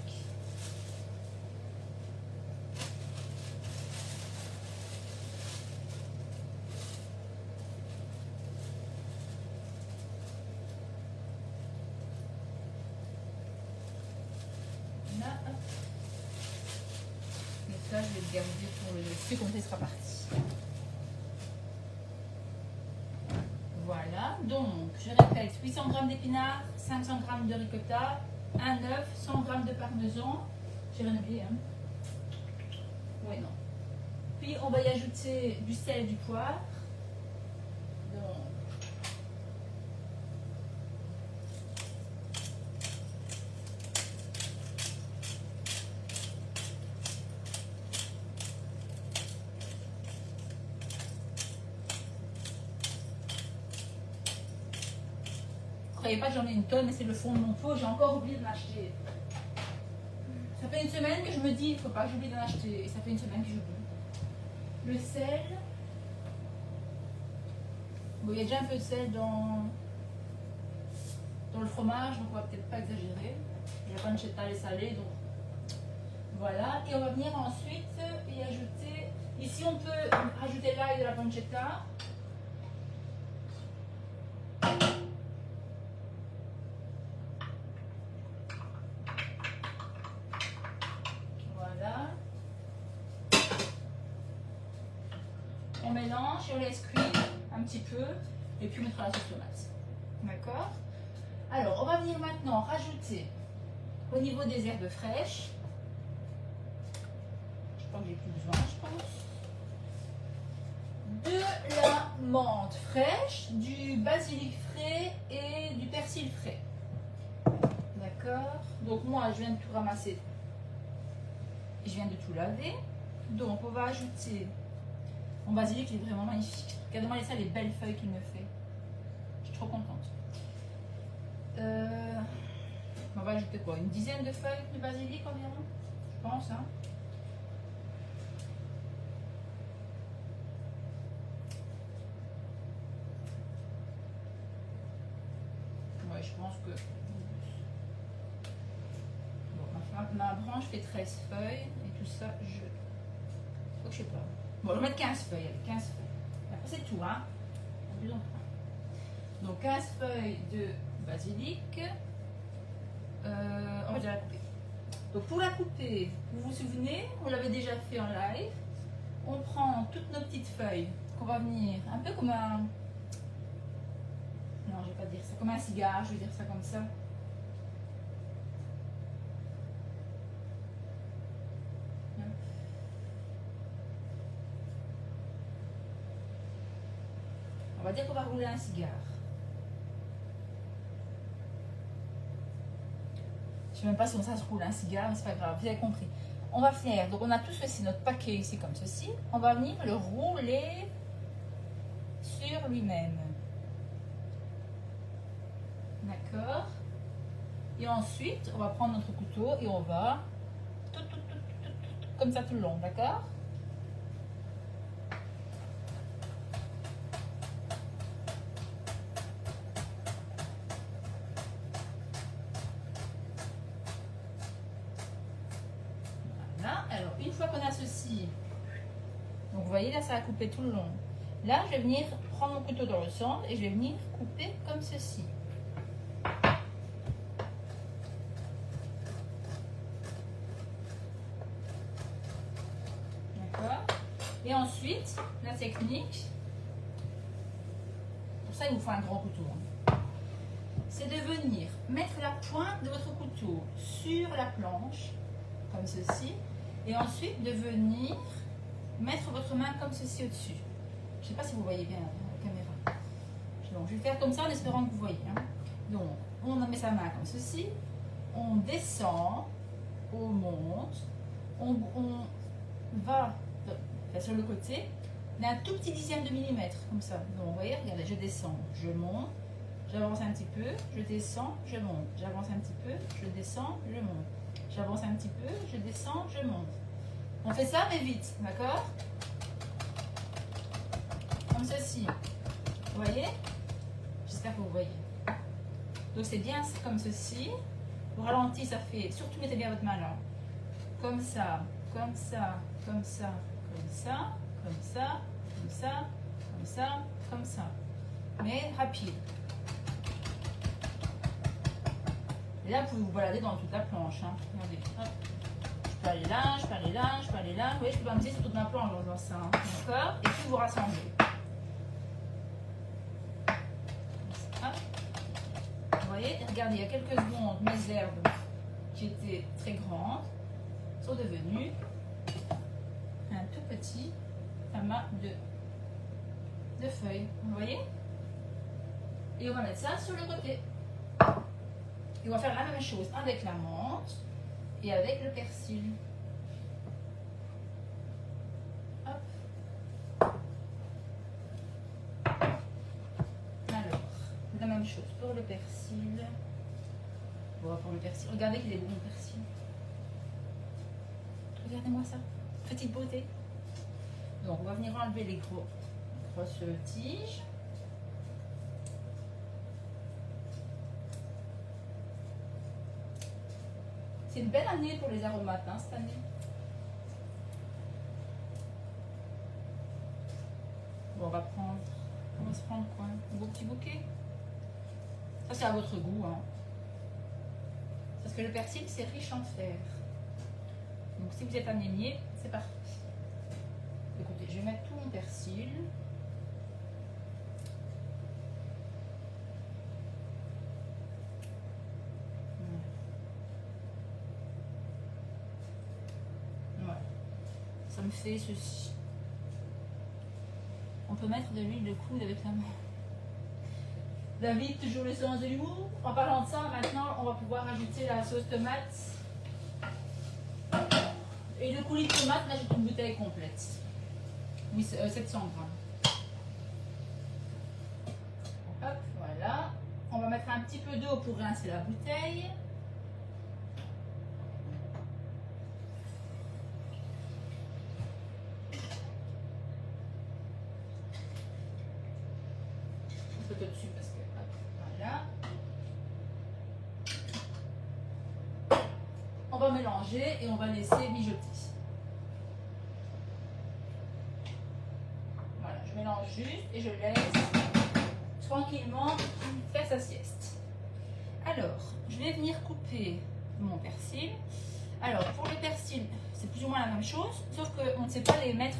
Là, hop. Mais ça, je vais le garder pour le dessus, comme ça il sera parti. Voilà, donc je répète, 800 g d'épinards, 500 g de ricotta, un œuf, 100 g de parmesan. J'ai rien oublié, hein? Oui, non. Puis on va y ajouter du sel et du poivre. Donc, croyez pas que j'en ai une tonne, mais c'est le fond de mon pot, j'ai encore oublié de l'acheter. Ça fait une semaine que je me dis, il ne faut pas que j'oublie d'en acheter, et ça fait une semaine que j'oublie. Le sel, bon, il y a déjà un peu de sel dans le fromage, donc on va peut-être pas exagérer. La pancetta elle est salée, donc voilà. Et on va venir ensuite y ajouter, ici on peut rajouter l'ail de la pancetta. On mélange et on laisse cuire un petit peu et puis on mettra la sauce tomate. D'accord? Alors, on va venir maintenant rajouter au niveau des herbes fraîches. Je crois que j'ai plus besoin, je pense. De la menthe fraîche, du basilic frais et du persil frais. D'accord? Donc moi, je viens de tout ramasser. Je viens de tout laver. Donc, on va ajouter... Mon basilic, il est vraiment magnifique. Regardez-moi ça, les belles feuilles qu'il me fait. Je suis trop contente. On va ajouter quoi? Une dizaine de feuilles de basilic environ? Je pense, hein. Ouais, je pense que... Bon, ma branche fait 13 feuilles et tout ça, faut que je sais pas. Bon, on va mettre 15 feuilles, 15 feuilles. Après, c'est tout, hein. Donc, 15 feuilles de basilic. On va déjà la couper. Donc, pour la couper, vous vous souvenez, on l'avait déjà fait en live. On prend toutes nos petites feuilles qu'on va venir, un peu comme un... Non, je vais pas dire ça, comme un cigare, je vais dire ça comme ça. On va dire qu'on va rouler un cigare. Je ne sais même pas si on ça se roule un cigare, mais c'est pas grave, vous avez compris. on va faire, donc on a tout ceci, notre paquet ici comme ceci, on va venir le rouler sur lui-même. D'accord? Et ensuite, on va prendre notre couteau et on va tout, comme ça tout le long, d'accord? Voilà, alors une fois qu'on a ceci, donc vous voyez là ça a coupé tout le long. Là, je vais venir prendre mon couteau dans le centre et je vais venir couper comme ceci. Et ensuite, la technique, pour ça il vous faut un grand couteau, c'est de venir mettre la pointe de votre couteau sur la planche, comme ceci, et ensuite de venir mettre votre main comme ceci au-dessus. Je ne sais pas si vous voyez bien la caméra. Donc, je vais faire comme ça en espérant que vous voyez. Donc, on met sa main comme ceci, on descend, on monte, on va sur le côté, d'un tout petit dixième de millimètre, comme ça. Donc, vous voyez, regardez, je descends, je monte, j'avance un petit peu, je descends, je monte, j'avance un petit peu, je descends, je monte, j'avance un petit peu, je descends, je monte. On fait ça, mais vite, d'accord? Comme ceci. Vous voyez? J'espère que vous voyez. Donc, c'est bien comme ceci. Au ralenti, ça fait, surtout mettez bien votre main là. Comme ça, comme ça, comme ça. Comme ça, comme ça, comme ça, comme ça, comme ça. Mais rapide. Et là, vous pouvez vous balader dans toute la planche. Hein. Regardez. Hop. Je peux aller là, je peux aller là, je peux aller là. Vous voyez, je peux m'amuser sur toute ma planche en faisant ça. Hein. D'accord? Et puis vous rassemblez. Vous voyez, regardez, il y a quelques secondes, mes herbes qui étaient très grandes sont devenues un tout petit amas de feuilles, vous voyez? Et on va mettre ça sur le côté. Et on va faire la même chose avec la menthe et avec le persil. Hop. Alors, la même chose pour le persil. Bon, pour le persil, regardez qu'il est bon le persil. Regardez-moi ça, petite beauté. Donc, on va venir enlever les grosses tiges. C'est une belle année pour les aromates, hein, cette année. Bon, on va se prendre quoi? Un beau petit bouquet. Ça, c'est à votre goût, hein. Parce que le persil, c'est riche en fer. Donc, si vous êtes anémié, c'est parti. Écoutez, je vais mettre tout mon persil. Voilà. Ça me fait ceci. On peut mettre de l'huile de coude avec la main. David, toujours le sens de l'humour. En parlant de ça, maintenant, on va pouvoir ajouter la sauce tomate. Et le coulis de tomate, là, j'ai une bouteille complète. Oui, 700 grammes. Hop, voilà. On va mettre un petit peu d'eau pour rincer la bouteille. Un peu dessus parce que, hop, voilà. On va mélanger et on va laisser mijoter. Voilà, je mélange juste et je laisse tranquillement faire sa sieste. Alors, je vais venir couper mon persil. Alors, pour le persil, c'est plus ou moins la même chose, sauf qu'on ne sait pas les mettre.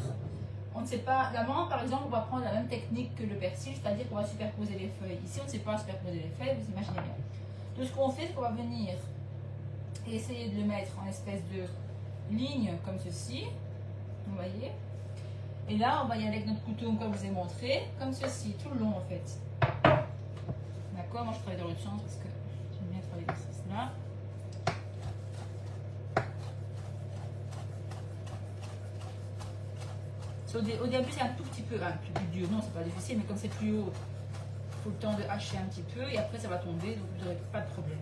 On ne sait pas, la menthe par exemple, on va prendre la même technique que le persil, c'est-à-dire qu'on va superposer les feuilles. Ici, on ne sait pas superposer les feuilles, vous imaginez bien. Donc, ce qu'on fait, c'est qu'on va venir et essayer de le mettre en espèce de ligne comme ceci, vous voyez. Et là, on va y aller avec notre couteau, comme je vous ai montré, comme ceci, tout le long en fait. D'accord, moi je travaille dans l'autre sens parce que j'aime bien travailler dans ce sens-là. Au début, c'est un tout petit peu plus dur. Non, c'est pas difficile, mais comme c'est plus haut, il faut le temps de hacher un petit peu et après ça va tomber, donc vous n'aurez pas de problème.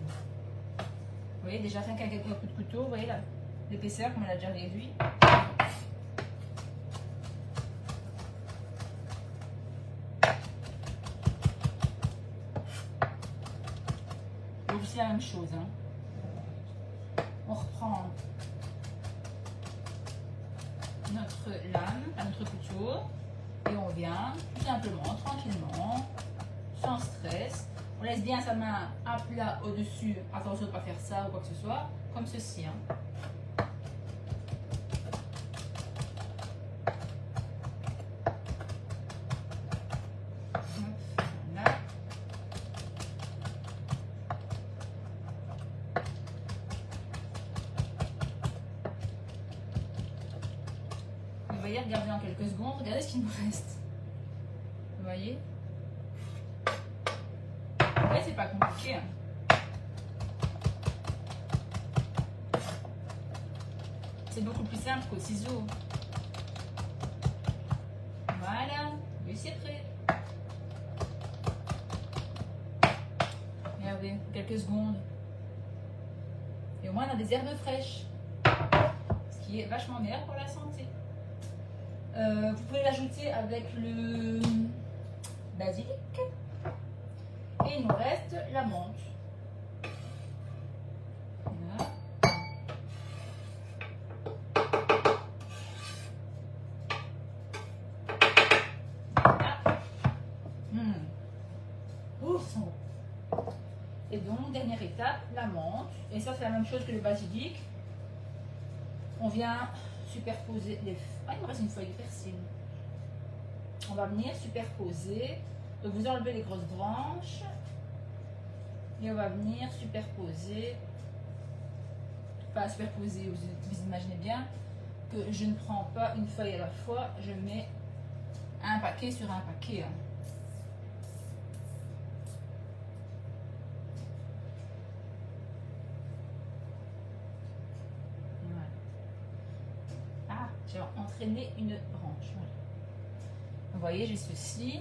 Vous voyez, déjà rien qu'avec un coup de couteau, vous voyez là, l'épaisseur, comme elle a déjà réduit. Donc c'est la même chose. Hein. On reprend notre lame, notre couteau, et on vient tout simplement, tranquillement, sans stress. On laisse bien sa main à plat au-dessus, attention de ne pas faire ça ou quoi que ce soit, comme ceci. Hein. Voilà. Vous voyez, regardez en quelques secondes, regardez ce qu'il nous reste. Vous voyez? Ouais, c'est pas compliqué. Hein. C'est beaucoup plus simple qu'au ciseau. Voilà, oui, c'est prêt. Regardez, quelques secondes. Et au moins, on a des herbes fraîches. Ce qui est vachement meilleur pour la santé. Vous pouvez l'ajouter avec le basilic. Et il nous reste la menthe. Voilà. Voilà. Oh, ça sent bon. Et donc, dernière étape, la menthe. Et ça, c'est la même chose que le basilic. On vient superposer les... Ah, il me reste une feuille de persil. On va venir superposer. Donc, vous enlevez les grosses branches. Et on va venir superposer. Enfin, superposer, vous imaginez bien que je ne prends pas une feuille à la fois. Je mets un paquet sur un paquet. Hein. J'ai entraîné une branche. Voilà. Vous voyez, j'ai ceci.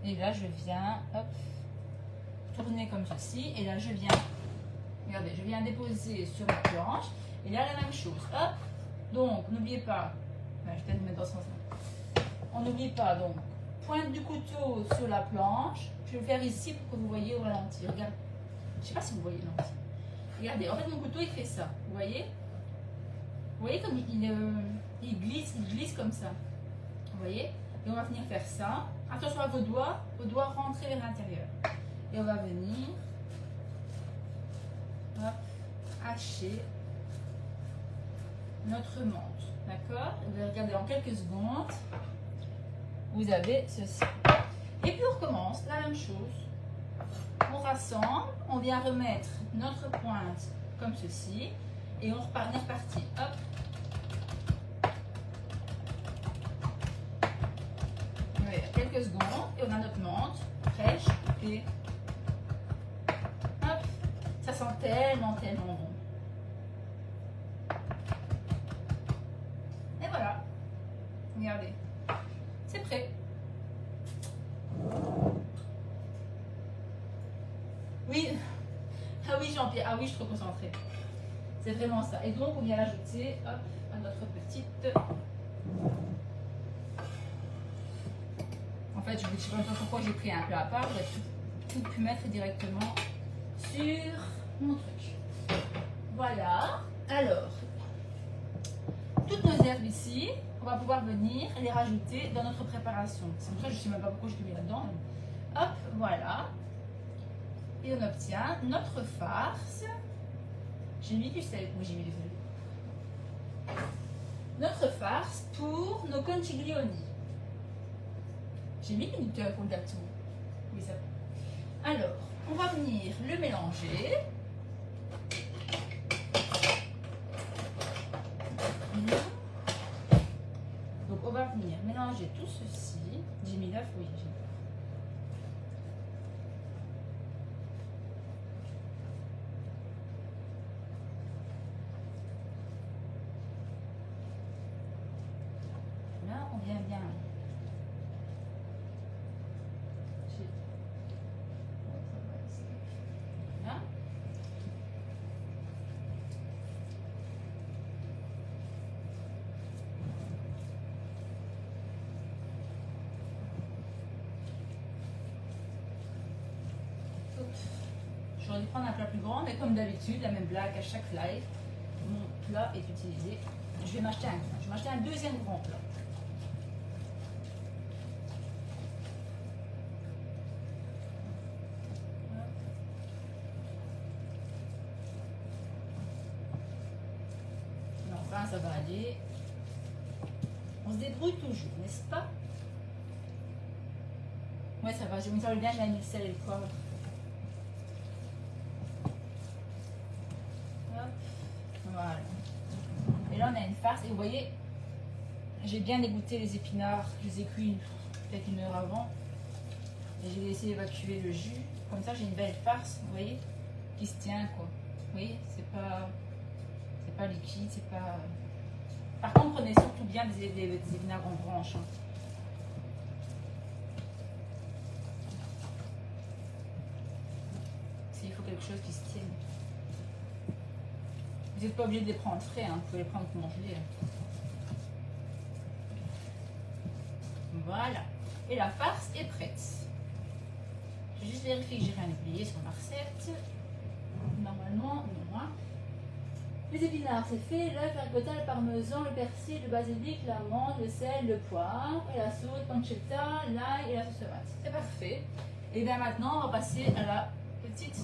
Et là, je viens, hop, tourner comme ceci. Et là, je viens, regardez, je viens déposer sur la planche. Et là, la même chose. Hop. Donc, n'oubliez pas, je vais peut-être mettre dans ce sens-là. On n'oublie pas, donc, pointe du couteau sur la planche. Je vais le faire ici pour que vous voyez au ralenti. Regardez. Je ne sais pas si vous voyez, non. Regardez, en fait, mon couteau, il fait ça. Vous voyez? Vous voyez comme il glisse comme ça. Vous voyez? Et on va venir faire ça. Attention à vos doigts rentrent vers l'intérieur. Et on va venir hop, hacher notre menthe. D'accord? Vous allez regarder en quelques secondes. Vous avez ceci. Et puis on recommence la même chose. On rassemble, on vient remettre notre pointe comme ceci. Et on est reparti. Hop. Quelques secondes et on a notre menthe fraîche et hop, ça sent tellement bon. Et voilà, regardez, c'est prêt. Oui, ah oui Jean-Pierre, ah oui, je suis trop concentrée. C'est vraiment ça. Et donc on vient l'ajouter hop à notre petite. En fait, je ne sais pas pourquoi j'ai pris un plat à part, j'aurais tout pu mettre directement sur mon truc. Voilà. Alors, toutes nos herbes ici, on va pouvoir venir les rajouter dans notre préparation. C'est pour ça que je ne sais même pas pourquoi je l'ai mis là-dedans. Hop, voilà. Et on obtient notre farce. J'ai mis du sel. Oui, j'ai mis du sel. Notre farce pour nos conchiglioni. J'ai mis minuteur pour le gâteau. Oui, ça va. Alors, on va venir le mélanger. Donc, on va venir mélanger tout ceci. J'ai mis 9, oui. prendre un plat plus grand, mais comme d'habitude, la même blague à chaque live. Mon plat est utilisé. Je vais m'acheter un deuxième grand plat. Enfin, ça va aller. On se débrouille toujours, n'est-ce pas? Ouais, ça va. J'ai mis ça le bien, j'ai mis le sel et le poivre. Voilà. Et là, on a une farce. Et vous voyez, j'ai bien égoutté les épinards. Je les ai cuits peut-être 1 heure avant. Et j'ai laissé évacuer le jus. Comme ça, j'ai une belle farce, vous voyez, qui se tient, quoi. Vous voyez, c'est pas liquide, c'est pas... Par contre, prenez surtout bien des épinards en branche. Hein. S'il faut quelque chose qui se tienne. Vous n'êtes pas obligé de les prendre frais, hein. Vous pouvez les prendre congelés. Voilà. Et la farce est prête. Je vais juste vérifier que j'ai rien oublié sur ma recette. Normalement, non. Hein. Les épinards, c'est fait. L'œuf, la ricotta, le parmesan, le persil, le basilic, l'amande, le sel, le poivre, et la sauce, pancetta, l'ail et la sauce tomate. C'est parfait. Et bien maintenant, on va passer à la petite...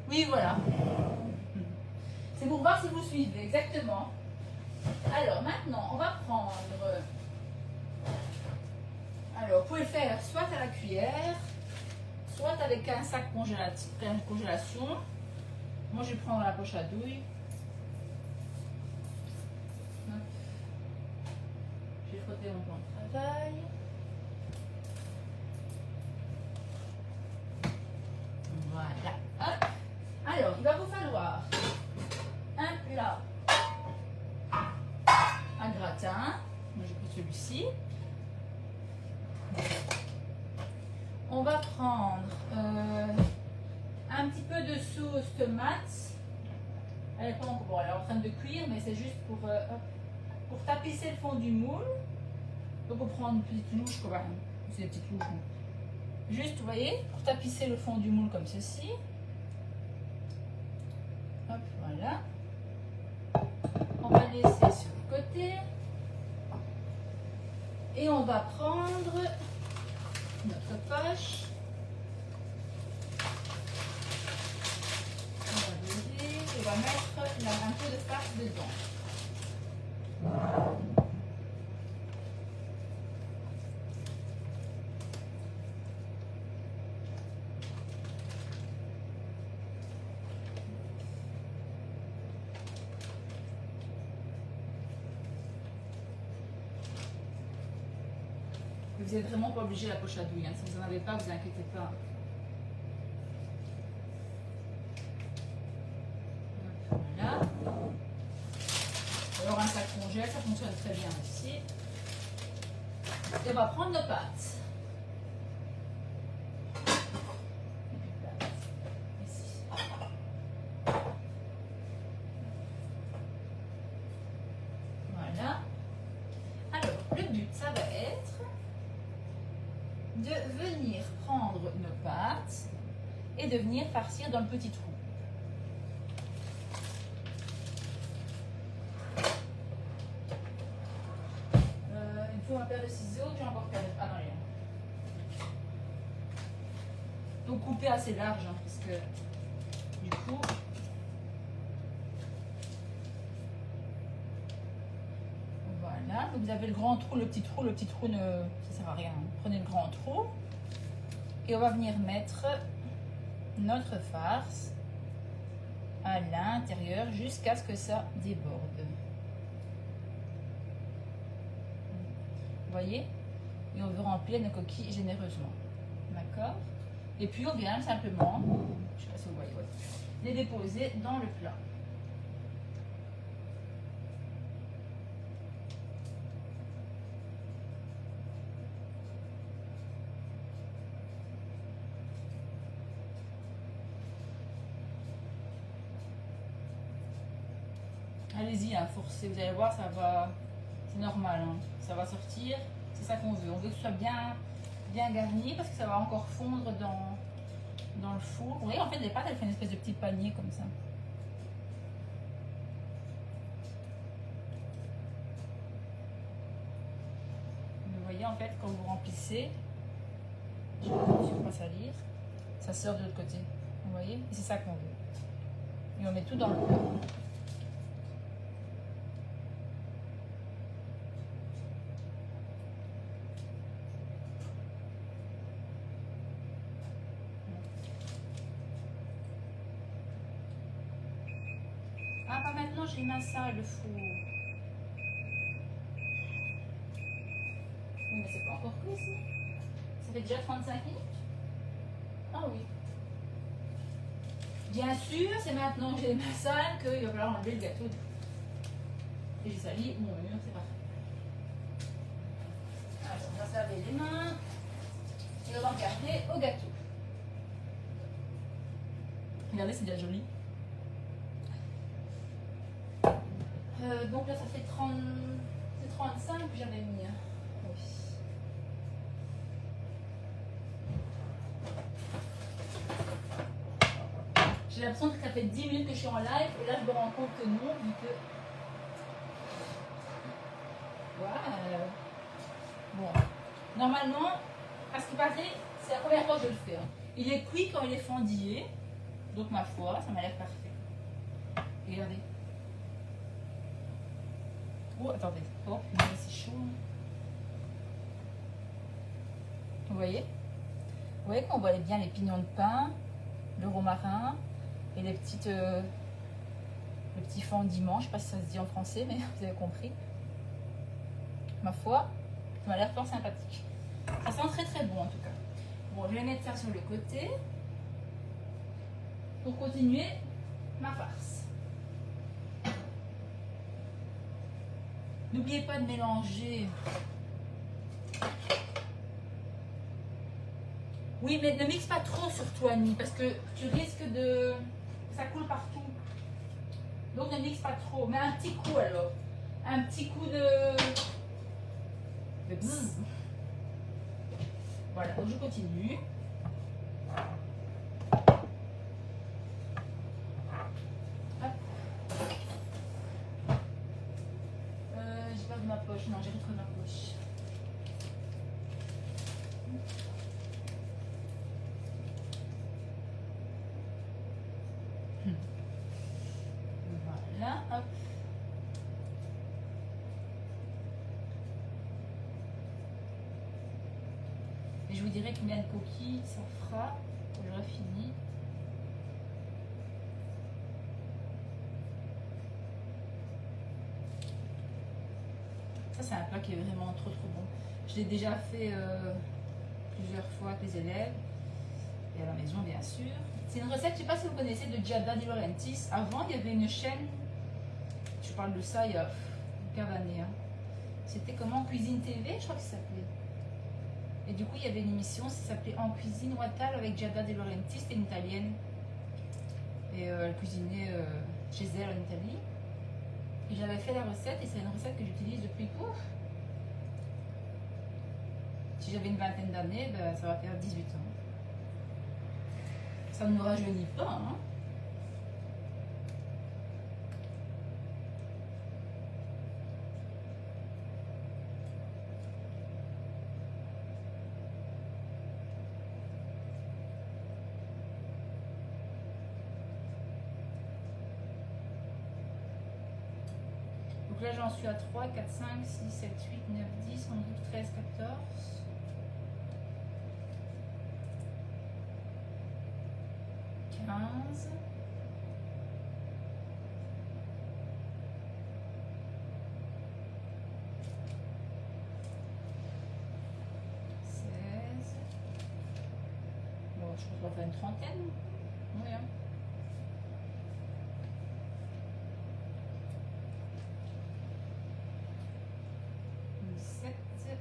Oui, voilà. C'est pour voir si vous suivez, exactement. Alors maintenant, on va prendre... Alors, vous pouvez le faire soit à la cuillère, soit avec un sac congélation. Moi, je vais prendre la poche à douille. Je vais frotter mon plan de travail. Voilà. Hop. Alors, il va vous falloir un plat à gratin. Moi, j'ai pris celui-ci. On va prendre un petit peu de sauce tomate. Elle est en train de cuire, mais c'est juste pour tapisser le fond du moule. Donc on prend une petite louche, quoi. C'est des petites louches. Juste, vous voyez, pour tapisser le fond du moule comme ceci. Hop, voilà. On va laisser sur le côté. Et on va prendre notre poche. On va vider et on va mettre un peu de farce dedans. Vous n'êtes vraiment pas obligé la poche à douille. Hein. Si vous n'en avez pas, vous inquiétez pas. Voilà. Alors un sac congèle, ça fonctionne très bien aussi. Et on va prendre nos pâtes. Ici. Voilà. Alors, le but, ça va être de venir prendre nos pâtes et de venir farcir dans le petit trou. Il faut un paire de ciseaux, j'ai encore paire de... Ah non, rien. Donc couper assez large, hein, parce que du coup... Voilà, donc vous avez le grand trou, le petit trou ne, ça sert à rien. Prenez le grand trou et on va venir mettre notre farce à l'intérieur jusqu'à ce que ça déborde. Vous voyez? Et on veut remplir nos coquilles généreusement. D'accord? Et puis on vient simplement, je ne sais pas si vous voyez, ouais, les déposer dans le plat. Allez-y, hein, forcez, vous allez voir, ça va, c'est normal, hein, ça va sortir, c'est ça qu'on veut. On veut que ce soit bien, bien garni parce que ça va encore fondre dans le four. Vous voyez, en fait, les pâtes, elles font une espèce de petit panier comme ça. Vous voyez, en fait, quand vous remplissez, je ne vais pas salir, ça sort de l'autre côté. Vous voyez, et c'est ça qu'on veut. Et on met tout dans le plat. Ah, pas maintenant, j'ai mis ça le four. Oui, mais c'est pas encore cuit ici. Ça fait déjà 35 minutes. Ah oui. Bien sûr, c'est maintenant que j'ai les mains sales qu'il va falloir enlever le gâteau. Et j'ai sali mon mur, c'est parfait. Alors, on va se laver les mains et on va regarder au gâteau. Regardez, c'est déjà joli. Donc là, ça fait 30... C'est 35 que j'avais mis. Hein. Oui. J'ai l'impression que ça fait 10 minutes que je suis en live et là, je me rends compte que non, vu que... Voilà. Bon. Normalement, à ce qui paraît, c'est la première fois que je le fais. Hein. Il est cuit quand il est fendillé. Donc, ma foi, ça m'a l'air parfait. Regardez. Oh, attendez. Oh, c'est chaud. Vous voyez? Vous voyez qu'on voit bien les pignons de pain, le romarin et les petites, le petit fendillement. Je ne sais pas si ça se dit en français, mais vous avez compris. Ma foi, ça m'a l'air fort sympathique. Ça sent très très bon en tout cas. Bon, je vais mettre ça sur le côté pour continuer ma farce. N'oubliez pas de mélanger. Oui, mais ne mixe pas trop surtout, Annie, parce que tu risques de... ça coule partout. Donc ne mixe pas trop. Mais un petit coup alors. Un petit coup de bzzz. Voilà, donc je continue. J'ai pas de ma poche. Non, j'ai retrouvé ma poche. Voilà, hop. Et je vous dirai combien de coquilles ça fera quand j'aurai fini. Ça, c'est un plat qui est vraiment trop trop bon. Je l'ai déjà fait plusieurs fois avec les élèves et à la maison, bien sûr. C'est une recette, je ne sais pas si vous connaissez, de Giada De Laurentiis. Avant, il y avait une chaîne, je parle de ça il y a une paire d'années. Hein. C'était comment Cuisine TV, je crois que ça s'appelait. Et du coup, il y avait une émission, ça s'appelait En cuisine Wattal avec Giada De Laurentiis, c'était une italienne. Et elle cuisinait chez elle en Italie. Et j'avais fait la recette et c'est une recette que j'utilise depuis pouf. Si j'avais une vingtaine d'années, ben, ça va faire 18 ans. Ça ne me rajeunit pas, hein. Donc là, j'en suis à 3, 4, 5, 6, 7, 8, 9, 10, 11, 12, 13, 14. 15. 16. Bon, je pense qu'on va faire une trentaine. Oui, hein. 17. 19,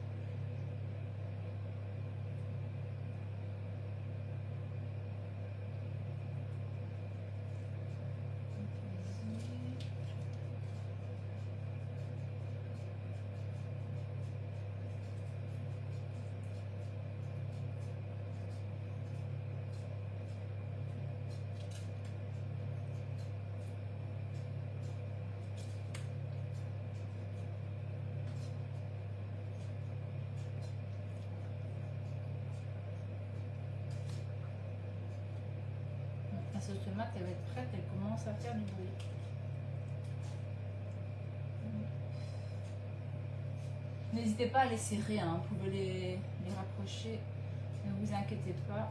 sauce tomate, elle va être prête, elle commence à faire du bruit. N'hésitez pas à les serrer, hein. Vous pouvez les rapprocher, ne vous inquiétez pas.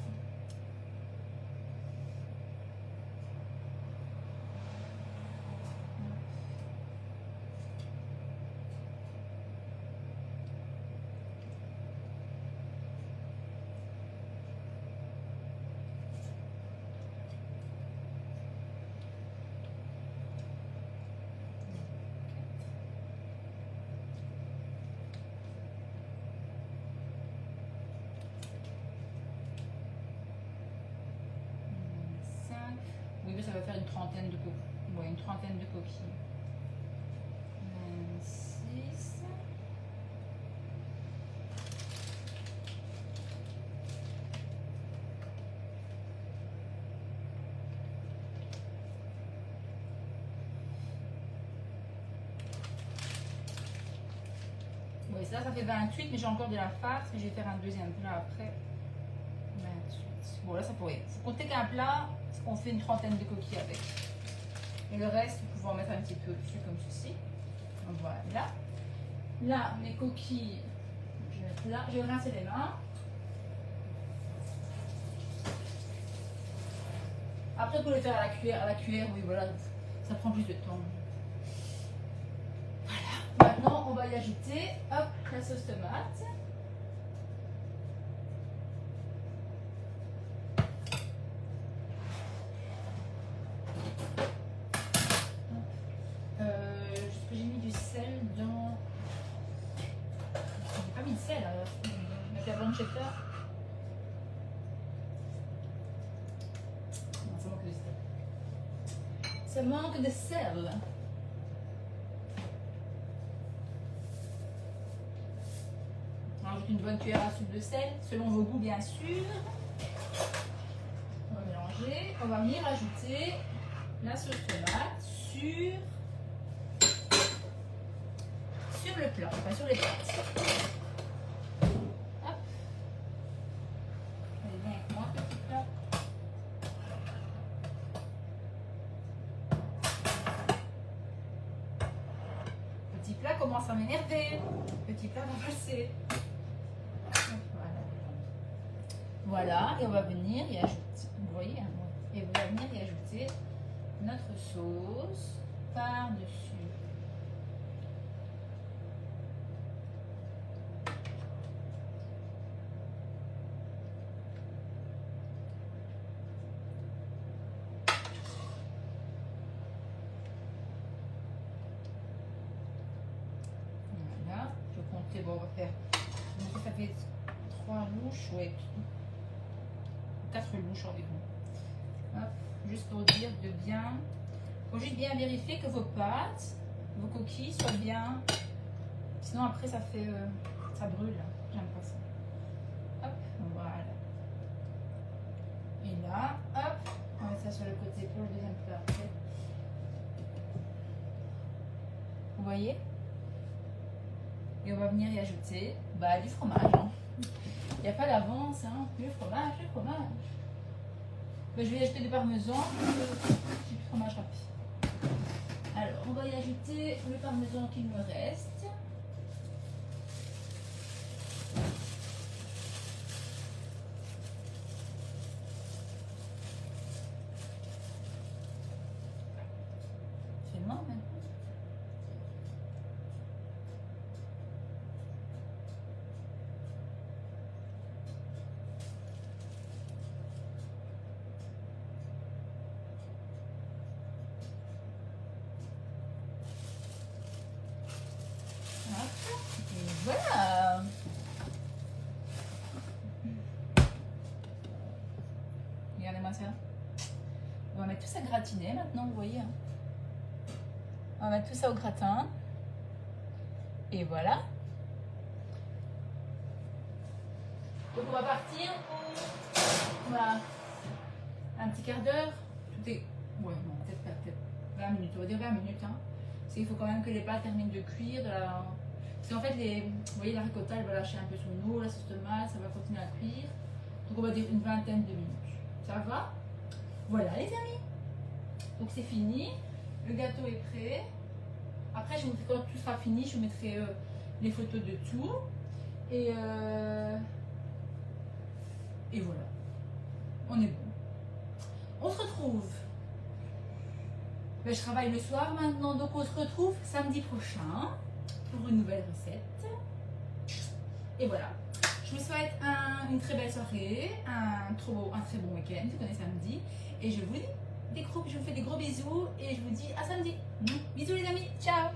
Oui, mais ça va faire une trentaine de coquilles. Ouais, une trentaine de coquilles. 26. Oui, ça fait 28, mais j'ai encore de la farce, mais je vais faire un deuxième plat après. 28. Bon, là, ça pourrait. Faut compter qu'un plat, on fait une trentaine de coquilles avec. Et le reste, vous pouvez en mettre un petit peu dessus comme ceci. Donc voilà. Là, mes coquilles, je vais mettre là. Je vais rincer les mains. Après, vous pouvez le faire à la cuillère. À la cuillère, oui, voilà, ça prend plus de temps. Voilà. Maintenant, on va y ajouter, hop, la sauce tomate. J'ai mis du sel dans. J'ai pas mis de sel alors. Avec la pancetta. Non, ça manque de sel. Ça manque de sel. On rajoute une bonne cuillère à soupe de sel, selon vos goûts bien sûr. On va mélanger. On va venir ajouter la sauce tomate sur le plat, enfin sur les pâtes. Hop. Allez, viens avec moi, petit plat. Petit plat commence à m'énerver. Petit plat va passer. Voilà. Voilà, et on va venir y ajouter. Vous voyez, hein, et on va venir y ajouter notre sauce par-dessus. Bon, on va faire. Donc, ça fait 3 louches, ouais. 4 louches environ. Hop, juste pour dire de bien. Il faut juste bien vérifier que vos pâtes, vos coquilles soient bien. Sinon, après, ça fait. Ça brûle. J'aime pas ça. Hop, voilà. Et là, hop, on va mettre ça sur le côté pour le deuxième plat après. Vous voyez? Et on va venir y ajouter du fromage. Hein. Il n'y a pas d'avance, hein. Le fromage, le fromage. Mais je vais y ajouter du parmesan, du fromage rapide. Alors, on va y ajouter le parmesan qu'il me reste. Fais-moi maintenant. Voilà. Regardez-moi ça. On va mettre tout ça gratiné maintenant, vous voyez. Hein. On va mettre tout ça au gratin. Et voilà. Donc on va partir pour un petit quart d'heure. Tout est. Ouais, non, peut-être 20 minutes. On va dire 20 minutes. Hein. Parce qu'il faut quand même que les pâtes terminent de cuire. Parce qu'en fait, vous voyez, la ricotta, elle va lâcher un peu son eau, la sauce tomate, ça va continuer à cuire. Donc on va dire une vingtaine de minutes. Ça va? Voilà les amis. Donc c'est fini. Le gâteau est prêt. Après, quand tout sera fini, je vous mettrai les photos de tout. Et voilà. On est bon. On se retrouve. Ben, je travaille le soir maintenant, donc on se retrouve samedi prochain pour une nouvelle recette. Et voilà. Je vous souhaite une très belle soirée, un très bon week-end, on est samedi. Et je vous fais des gros bisous et je vous dis à samedi. Bisous les amis, ciao.